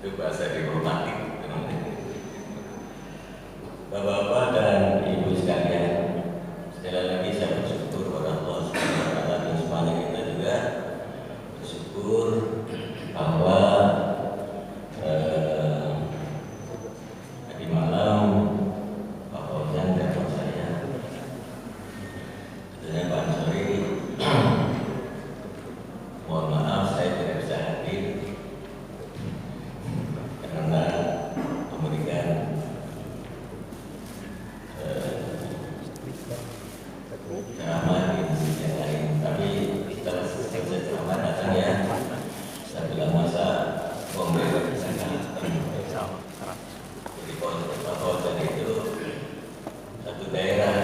Itu bahasa diplomatik. Bapak-bapak dan ibu sekalian, sekali lagi saya bersyukur kepada Allah Subhanahu wa Ta'ala, dan semuanya kita juga bersyukur bahwa tadi malam Pak Fauzan dan saya, tentunya Pak Ansori, mohon maaf saya tidak bisa hadir karena memberikan ceramah di masjid yang lain. Tapi setelah selesai ceramah datang ya, saya bilang masa memberi kesana. Jadi Pak Fauzan itu satu daerah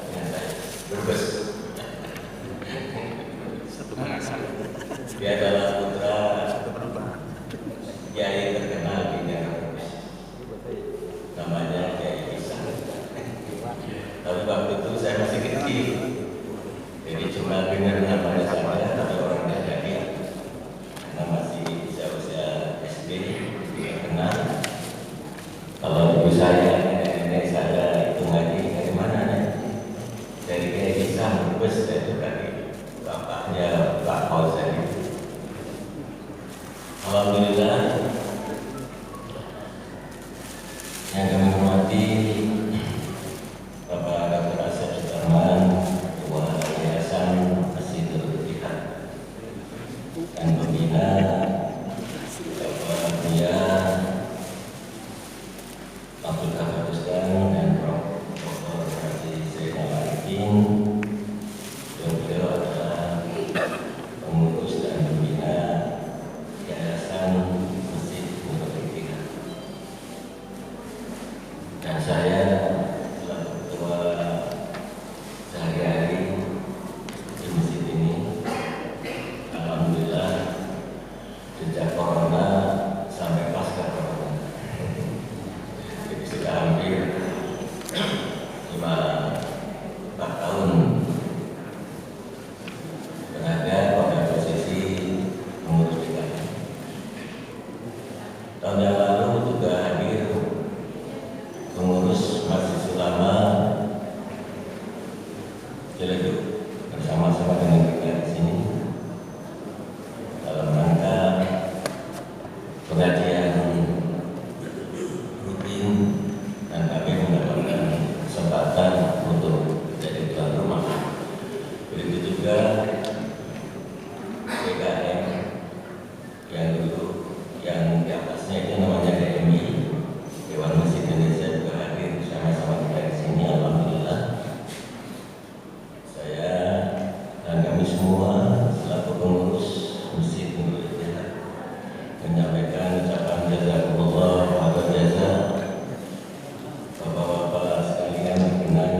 dengan saya, Brebes. Dia adalah putra kiai terkenal di daerah Brebes, namanya Kiai Pisang. Tapi waktu itu saya masih kecil, jadi cuma dengar namanya saja, tapi orangnya jadi karena masih usia SD tidak kenal. Kalau ibu saya, nenek saya itu ngaji dari mana nih? Dari Kiai Pisang, Brebes, itu tadi bapaknya Pak Fauzan. Alhamdulillah, yang kami hormati Bapak Dr. Asep Sutarman, Ketua Yayasan Masjidul Jihad, dan pembina Bapak Buya Abdul Ghafar Rusdan dan Prof. Haji Zainal Arifin, yang beliau adalah pengurus dan pembina Yayasan Masjid Nurul Jihad. Dan saya selaku ketua sehari-hari di masjid ini, alhamdulillah sejak corona sampai pasca corona, jadi sudah hampir 4 tahun berada pada posisi pengurus DKM. Tahun yang lalu juga hadir pengurus Masjid Ulama Ciledug bersama-sama dengan kita di sini dalam rangka pengajian rutin, dan kami mendapatkan kesempatan untuk menjadi tuan rumah. Begitu juga DKM yang dulu yang di atasnya itu namanya DMI, Dewan Masjid Indonesia, juga hadir bersama-sama kita di sini. Alhamdulillah, saya dan kami semua selaku pengurus Masjid Nurul Jihad menyampaikan ucapan jazakumullah khairan jaza. Bapak-bapak sekalian berkenan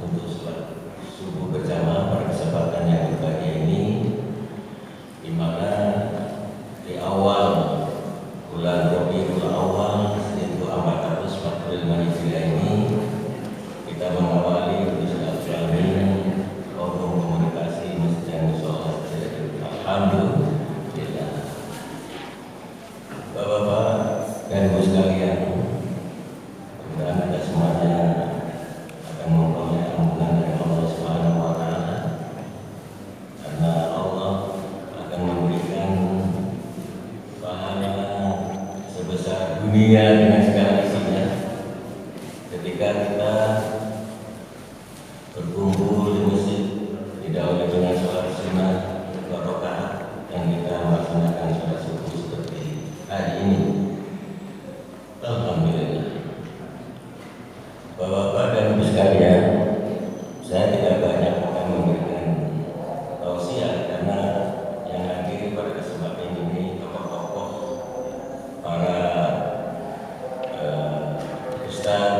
untuk sholat subuh berjamaah pada kesempatan yang berbahagia ini, di mana di awal bulan Rabiul Awal 1445 Hijriah ini kita mengawali untuk silaturahmi forum komunikasi Masjid dan Mushola Ciledug. Alhamdulillah. Bapak-bapak dan ibu sekalian, mudah-mudahan kita semuanya akan memperoleh ampunan dari Allah Subhanahu wa Ta'ala, karena Allah akan memberikan pahala sebesar dunia dengan segala isinya ketika kita berkumpul di masjid, didahului dengan sholat sunnah 2 rakaat, dan kita melaksanakan sholat subuh seperti hari ini. Alhamdulillah. Bapak-bapak dan ibu sekalian, saya tidak banyak akan memberikan tausiah karena yang hadir pada kesempatan ini tokoh-tokoh, para ustaz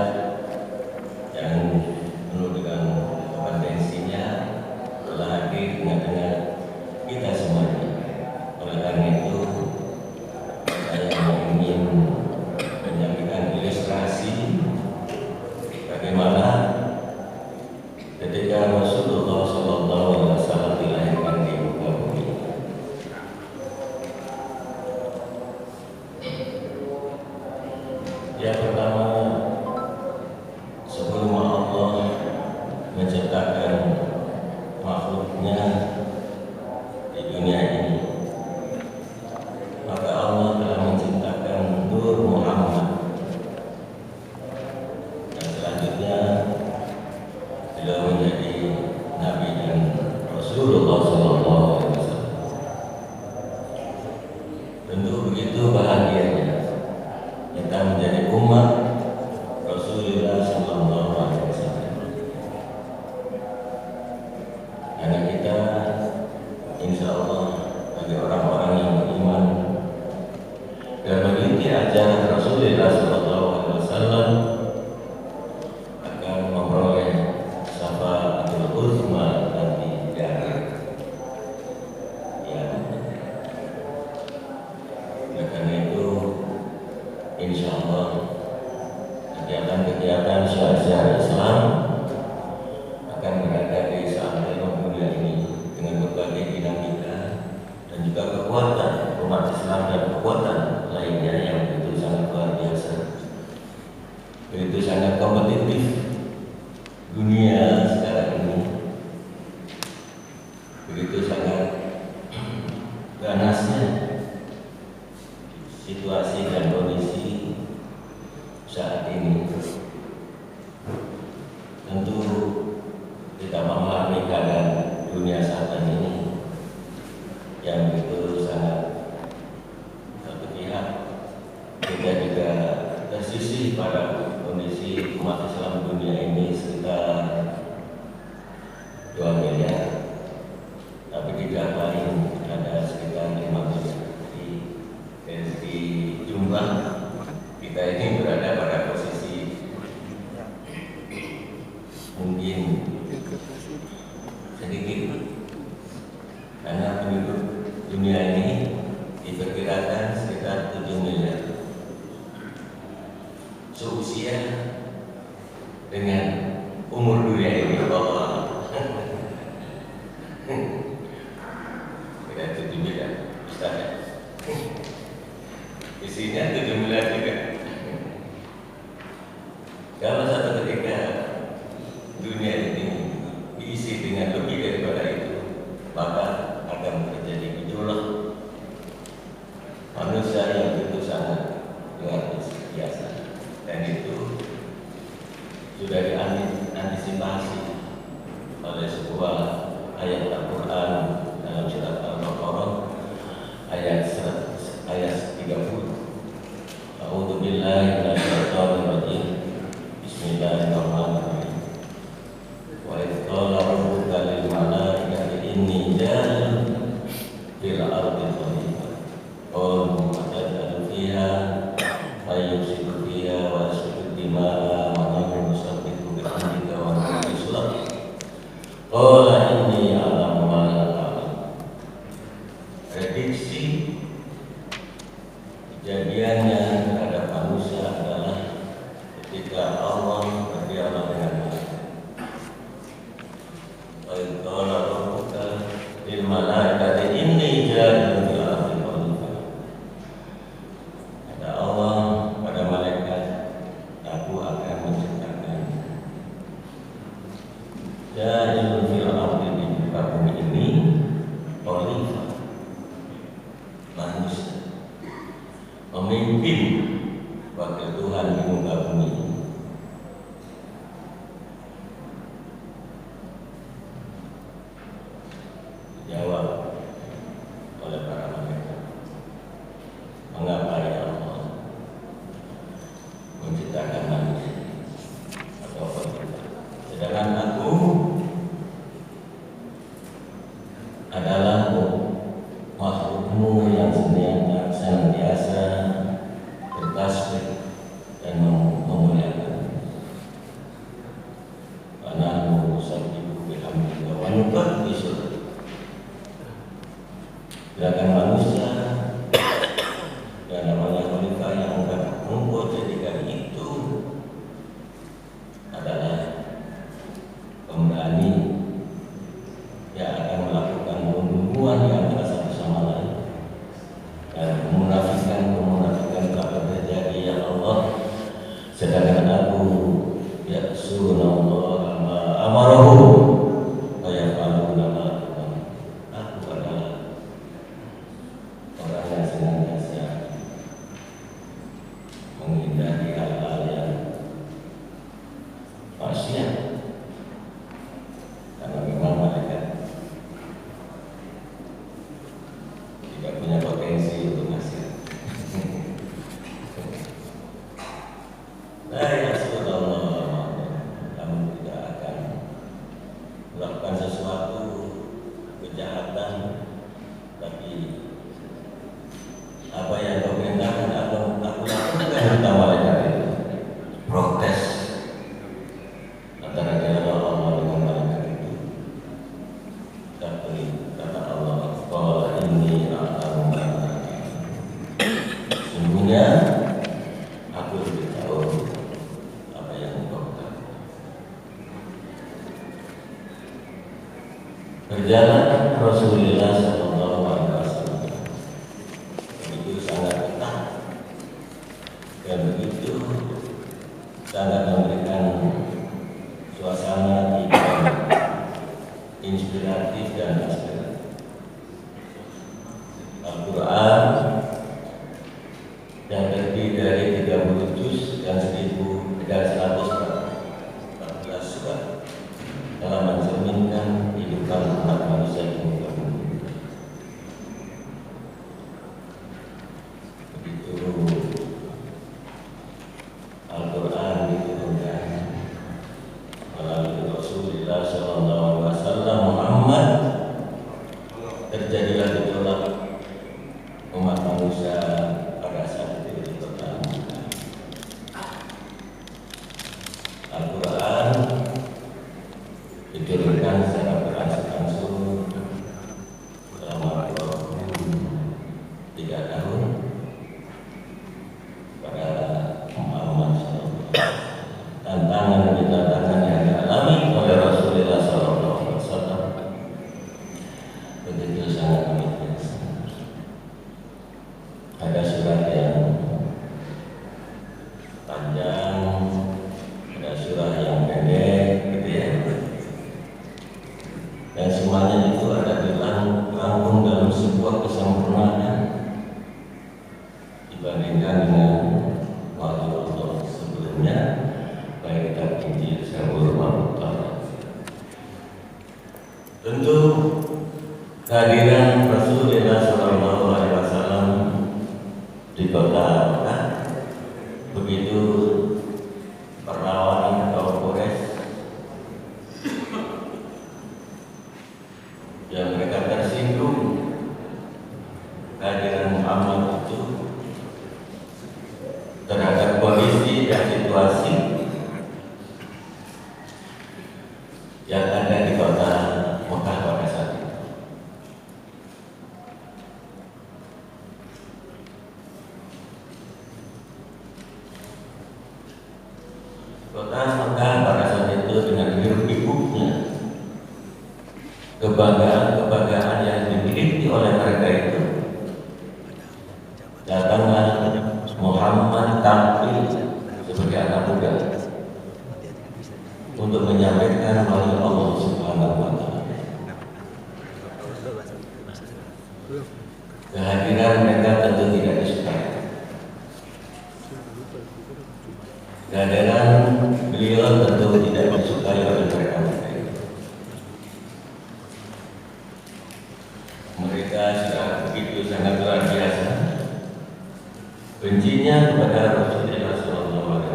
Yang pertama, sebelum Allah menciptakan makhluknya di dunia ini, maka Allah telah menciptakan Nur Muhammad, dan selanjutnya beliau menjadi Nabi dan Rasulullah SAW. Tentu begitu bahagianya kita menjadi umat Rasulullah SAW, karena kita insya Allah bagi orang-orang yang beriman dan mengikuti ajaran Rasulullah SAW akan memperoleh syafaatul uzma nanti di akhir. Ya, karena itu insya Allah kegiatan-kegiatan syiar-syiar Islam akan berada di saat dunia ini dengan berbagai dinamika dan juga kekuatan umat Islam dan kekuatan lainnya yang begitu sangat luar biasa, begitu sangat kompetitif dunia sekarang ini, begitu sangat ganasnya situasi dan kondisi saat ini. Tentu kita memahami keadaan dunia saat ini yang begitu sangat satu pihak, kita juga tersisih pada kondisi umat Islam dunia ini sekitar 2 miliar, tapi tidak lain ada sekitar 5 miliar. Dari segi jumlah kita ini berada pada posisi mungkin sedikit, karena penduduk dunia ini diperkirakan sekitar 7 miliar. Seusia dengan umur dunia ini, bahwa kita 7 miliar, Ustaz. Isinya 7 miliar juga. Kalau satu ketika dunia ini diisi dengan lebih daripada itu, maka akan terjadi gejolak manusia yang begitu sangat luar biasa, dan itu sudah diantisipasi oleh sebuah ayat Al-Quran dalam surat Al-Baqarah ayat 30. A'udzu billahi minasyaitonir rajim. Bismillahirrahmanirrahim. Wa idz qala rabbuka lil malaikati inni ja'ilun fil ardi khalifah. Qalu ataj'alu fiha may yufsidu fiha wa yasfiku dima'a wa nahnu nusabbihu bihamdika wa nuqaddisu lak. Qala inni a'lamu ma la ta'lamun. Prediksi kejadiannya terhadap manusia adalah ketika Allah berdialog dengan mereka. Wa idz qala rabbuka lil malaikati inni ja'ilun fil ardi khalifah. Kata Allah pada malaikat, aku akan menciptakan ja'ilun fil ardi, di muka bumi ini khalifah, manusia, pemimpin wakil Tuhan di muka bumi. Dijawab oleh para malaikat, mengapa ya Allah menciptakan manusia atau wanita, sedangkan aku adalah makhlukmu yang senantiasa bertasbih dan memuliakan. sesungguhnya aku lebih tahu apa yang engkau ketahui. Perjalanan Rasulullah SAW begitu sangat ketat dan begitu sangat memberikan suasana yang inspiratif dan inspiratif. Al-Quran yang terdiri dari 30 juz dan 114 surat telah mencerminkan kehidupan umat manusia di muka bumi. Begitu Al-Quran diturunkan melalui Rasulullah SAW Muhammad, terjadilah gejolak umat manusia pada saat itu pertama. Al-Quran diturunkan secara berangsur-angsur selama 23 tahun pada Muhammad SAW. Tantangan demi tantangan yang dialami oleh Rasulullah SAW begitu sangat luar. Ada surat yang panjang, ada surat yang pendek, gitu ya. Dan semuanya itu ada dirangkum dalam sebuah kesempurnaan dibandingkan dengan waktu sebelumnya, baik kitab Injil, Zabur, Al-Quran. Tentu kehadiran Rasulullah SAW di kota Mekah begitu perlawanan kaum Quraisy yang mereka tersinggung kehadiran Muhammad itu terhadap kondisi dan situasi yang ada di kota Mekah pada saat itu. Kota Mekah pada saat itu dengan hiruk-pikuknya, kebanggaan yang dimiliki oleh mereka itu, datanglah Muhammad tampil sebagai anak muda untuk menyampaikan wahyu Allah Subhanahu wa Ta'ala. Kehadiran mereka tentu tidak disukai. Kehadiran beliau tentu tidak disukai oleh mereka. Mereka sudah begitu sangat luar biasa bencinya kepada Rasulullah SAW.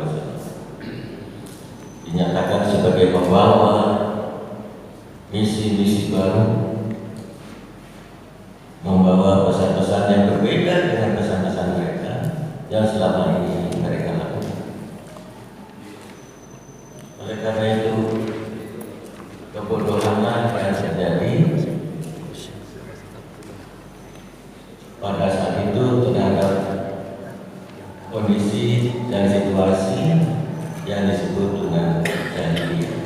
Dinyatakan sebagai pembawa misi-misi baru, membawa pesan-pesan yang berbeda dengan pesan-pesan mereka yang selama ini mereka lakukan. Oleh karena itu, kebodohan yang terjadi pada saat itu terhadap kondisi dan situasi yang disebut dengan jahiliyah.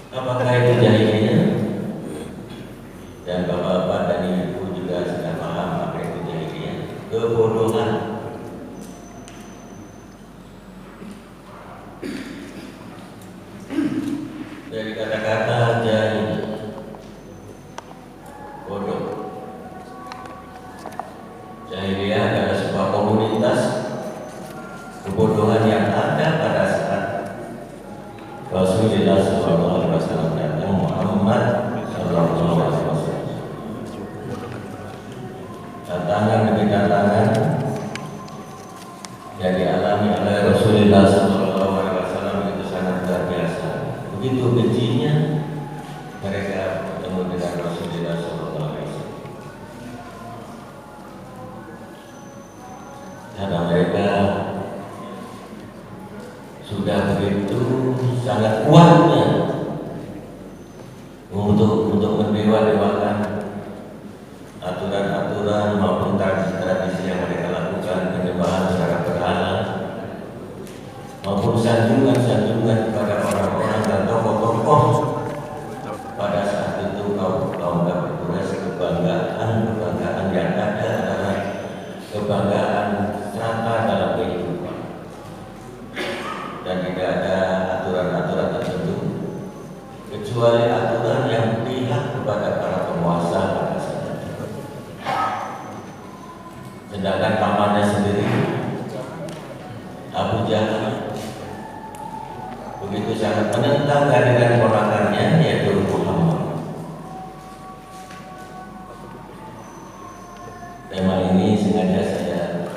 Apakah itu jahiliyah? Dan bapak-bapak dan ibu juga sudah paham apa itu jahiliyah. Kebodohan. Dari kata-kata jahil, bodoh. Jahiliyah adalah sebuah komunitas kebodohan yang ada pada saat Rasulullah SAW datang, Muhammad SAW. Tantangan demi tantangan yang dialami oleh Rasulullah SAW itu sangat luar biasa. Begitu bencinya mereka bertemu dengan Rasulullah SAW. Karena mereka sudah begitu sangat kuatnya untuk mendewa-dewakan aturan-aturan maupun tradisi Sedangkan pamannya sendiri Abu Jahal begitu sangat menentang kehadiran ponakannya yaitu Muhammad. Tema ini sengaja saya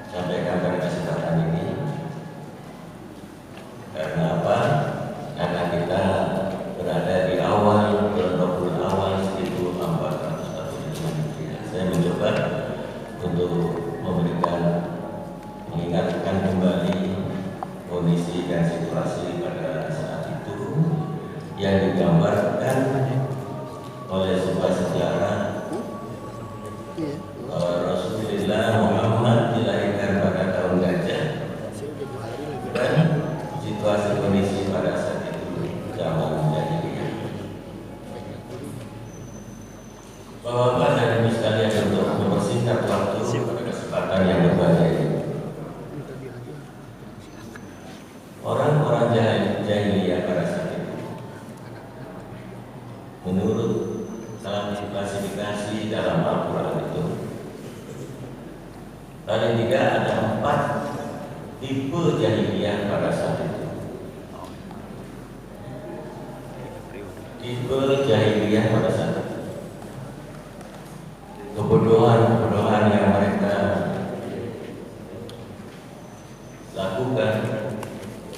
sampaikan pada kesempatan ini karena apa? Karena kita berada di awal bulan awal 1445. Saya mencoba untuk mengingatkan kembali kondisi dan situasi pada saat itu yang digambarkan oleh sebuah sejarah Rasulullah Muhammad dilahirkan pada tahun gajah dan situasi kondisi pada saat itu zaman jahiliyah. Bapak dan Ibu sekalian, untuk mempersingkat waktu pada kesempatan yang berbahagia ini, orang-orang jahiliyah pada saat itu menurut klasifikasi dalam Al-Quran itu paling tidak ada 4 tipe jahiliyah pada saat itu. Tipe jahiliyah pada saat itu, kebodohan yang mereka lakukan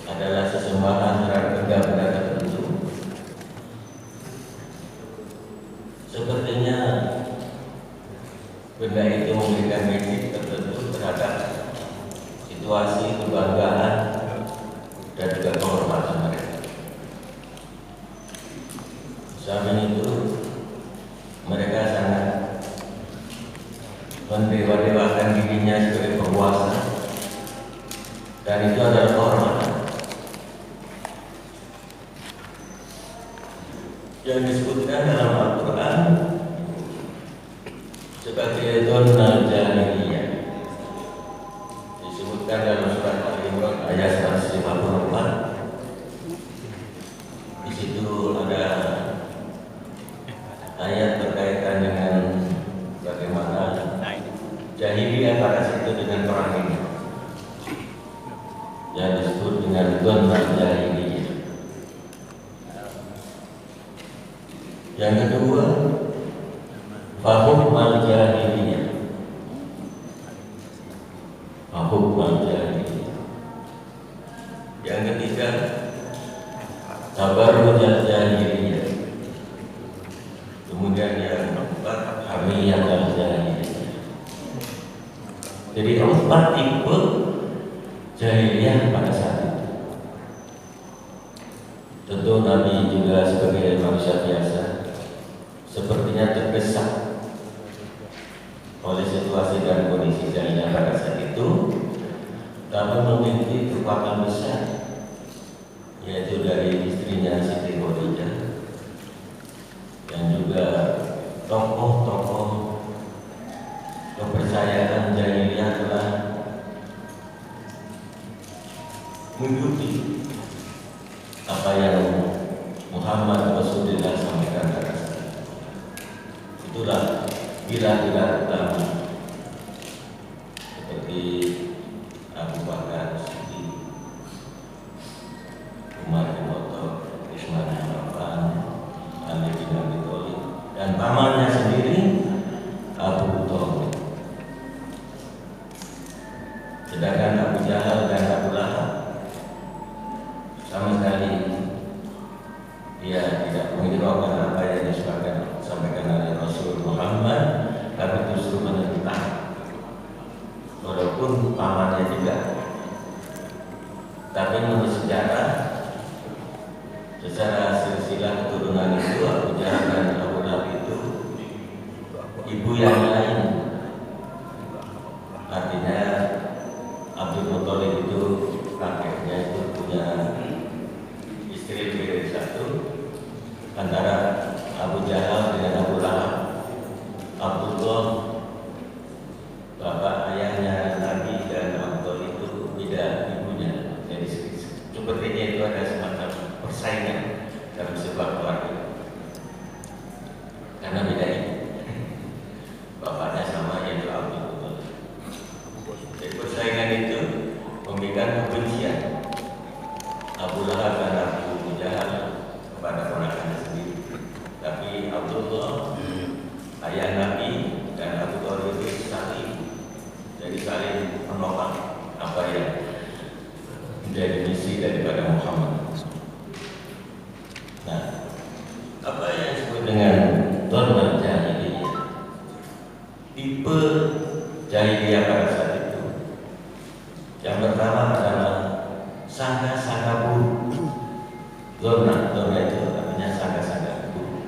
adalah sesembahan terhadap benda-benda tertentu. Sepertinya benda itu memberikan magic tertentu terhadap situasi kebanggaan dan juga kehormatan mereka. Samping itu mereka sangat mendewa-dewakan dirinya sebagai penguasa, dan itu adalah kehormatan yang disebutkan dalam Al-Quran sebagai donnal jahiliyah. Disebutkan dalam surat Al-Imran ayat 154. Di situ ada ayat berkaitan dengan bagaimana jahiliyah pada saat itu dengan perang ini, yang disebut dengan donnal jahiliyah. Yang kedua, Fahum al-jahiliyah. Fahum al-jahiliyah. Yang ketiga, Tabarruj al-jahiliyah. Kemudian yang keempat, Hamiyah al-jahiliyah. Jadi 4 tipe jahiliyah pada saat itu. Tentu Nabi juga sebagai manusia biasa sepertinya terdesak oleh situasi dan kondisi jahiliyah pada saat itu, tapi memiliki kekuatan besar, yaitu dari istrinya Siti Khadijah, dan juga tokoh-tokoh kepercayaan jahiliyah telah mengikuti apa yang Muhammad Rasulullah sampaikan pada saat itu. Itulah pilar-pilar utama seperti Abu Bakar Siddiq, Umar bin Khattab, Utsman bin Affan, Ali bin Abi Thalib, dan pamannya sendiri Abu Thalib. Sedangkan Abu Jahal dan Abu Lahab sama sekali dia tidak menghiraukan apa yang disampaikan oleh Rasul Muhammad, tapi justru menentang, walaupun pamannya juga. Tapi menurut sejarah, secara silsilah keturunan itu, Abu Jahal dan Abu Lahab itu ibu yang lain. Artinya Abdul Muthalib itu kakeknya itu punya istri lebih dari 1. Antara Abu Jahal dengan Abu Lahab, Abdullah bapak ayahnya Nabi dan Abu Thalib itu beda ibunya. Jadi sepertinya itu ada semacam persaingan dalam sebuah keluarga karena beda ibu. Bapaknya sama, yaitu Abdul Muthalib. jahiliyah pada saat itu. Yang pertama adalah sangka-sangka buruk. Dona itu artinya sangka-sangka buruk.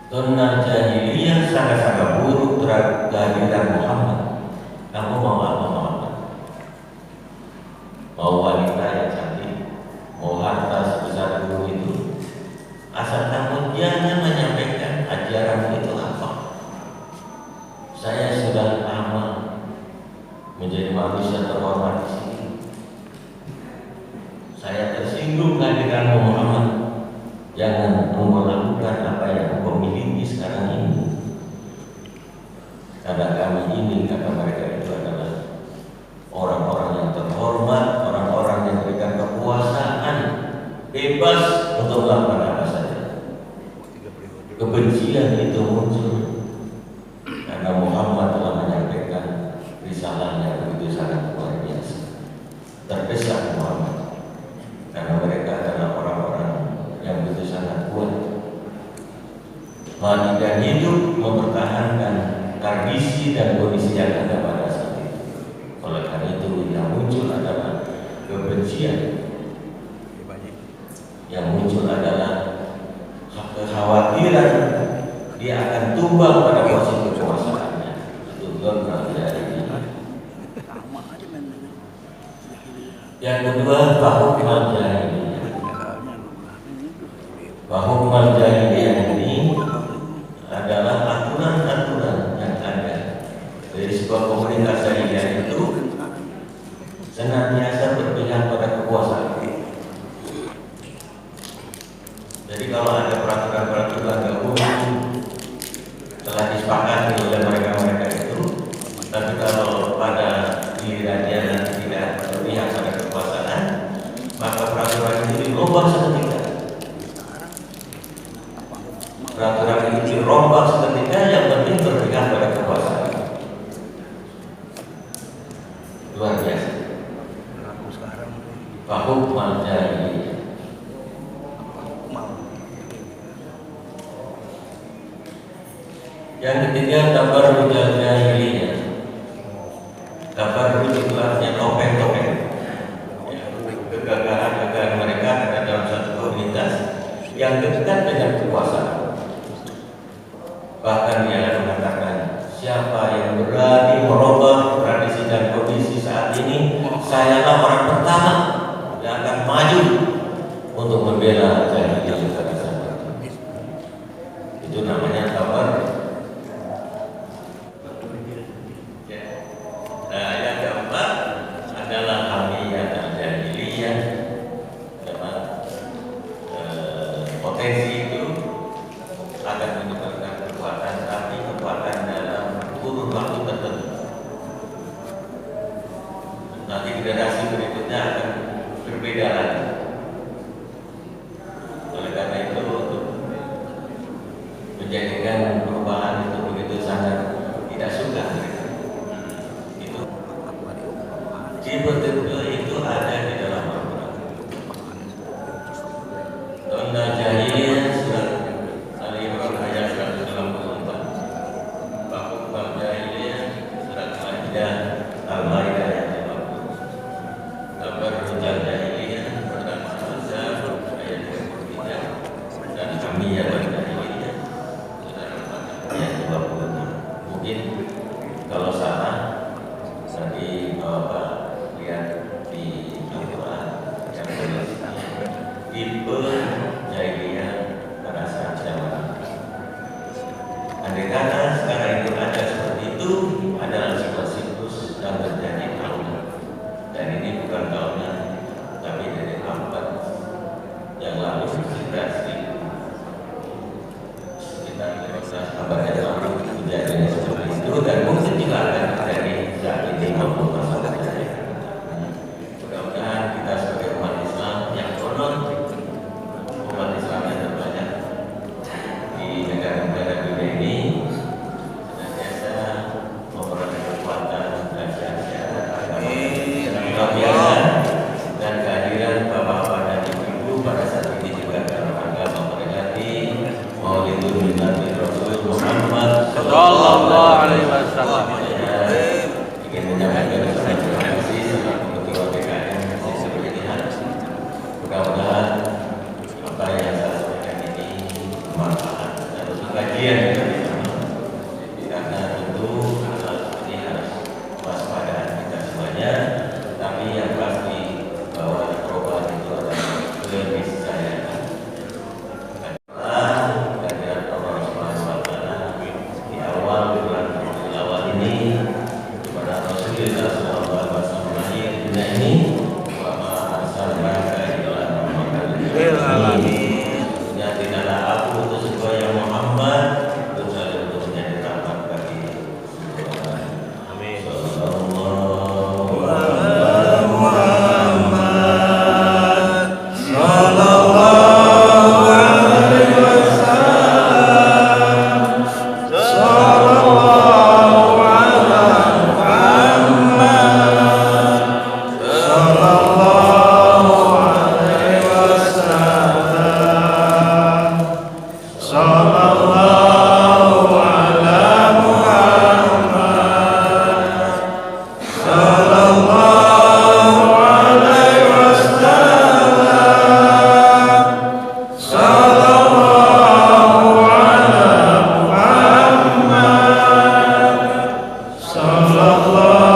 Dona jahiliyah sangka-sangka buruk terhadap kehadiran Muhammad. Kamu mau apa Muhammad? Mau wanita yang cantik, mau harta sebesar guru itu, asal kamu jangan menyampaikan ajaran itu apa. Saya sudah lama menjadi manusia terhormat di sini. Saya tersinggung kehadiran Muhammad. Jangan melakukan apa yang engkau miliki sekarang ini. Karena kami ini, kata mereka itu adalah orang-orang yang terhormat, orang-orang yang memberikan kekuasaan bebas untuk melakukan apa saja. Kebencian itu muncul karena Muhammad telah menyampaikan risalahnya begitu sangat luar biasa. Terdesak Muhammad karena mereka adalah orang-orang yang begitu sangat kuat, mati dan hidup mempertahankan tradisi dan kondisi yang ada pada saat itu. Oleh karena itu yang muncul adalah kebencian, yang muncul adalah kekhawatiran dia akan tumbang pada posisi kekuasaannya. Itu benar dari ini. Yang kedua, bahukmal jahiliyah. Bahukmal jahiliyah ini adalah aturan-aturan yang ada dari sebuah komunitas jahiliyah itu senantiasa berpihak pada kekuasaan. Jadi kalau ada peraturan-peraturan gabungan telah disepakati oleh mereka-mereka itu, tapi kalau pada gilirannya nanti tidak berpihak pada kekuasaan, maka peraturan itu dirombak seketika. Peraturan itu dirombak seketika, yang penting berpihak pada kekuasaan. Luar biasa. Bahukmal jahiliyah. Yang ketiga, tabarruj jahiliyah. Tabarruj itu artinya topeng-topeng. Kegagalan-kegagalan mereka ada dalam satu komunitas yang dekat dengan kekuasaan. Bahkan dia mengatakan, siapa yang berani merubah tradisi dan kondisi saat ini, sayalah orang pertama yang akan maju untuk membela jahiliyah pada saat itu. Itu namanya tabarruj. Nah, yang keempat adalah hamiyah al-jahiliyah. Potensi itu akan menyebabkan kekuatan, tapi kekuatan dalam kurun waktu tertentu. Nanti generasi berikutnya akan berbeda lagi. Oleh karena itu, untuk menjadikan perubahan itu begitu sangat tidak suka. Itu tipe-tipe itu ada di dalam Al-Quran. Dona jahiliyah surat Al-Imran ayat 184. Bahukmal jahiliyah surat Al-Maidah ayat 50. Tabarruj jahiliyah surat Al-Ahzab ayat 23 dan hamiyah jahiliyah surat Al-Fatihah ayat 26. Mungkin kalau salah nanti Bapak lihat di Al-Quran yang tulisnya tipe jahiliyah pada saat zaman. Andai kata sekarang itu ada seperti itu, adalah siklus-siklus yang terjadi tahunan. Dan ini bukan tahunan, tapi dari abad yang lalu, sekitar 15 abad yang lalu kejadian seperti itu, dan mungkin juga akan Allah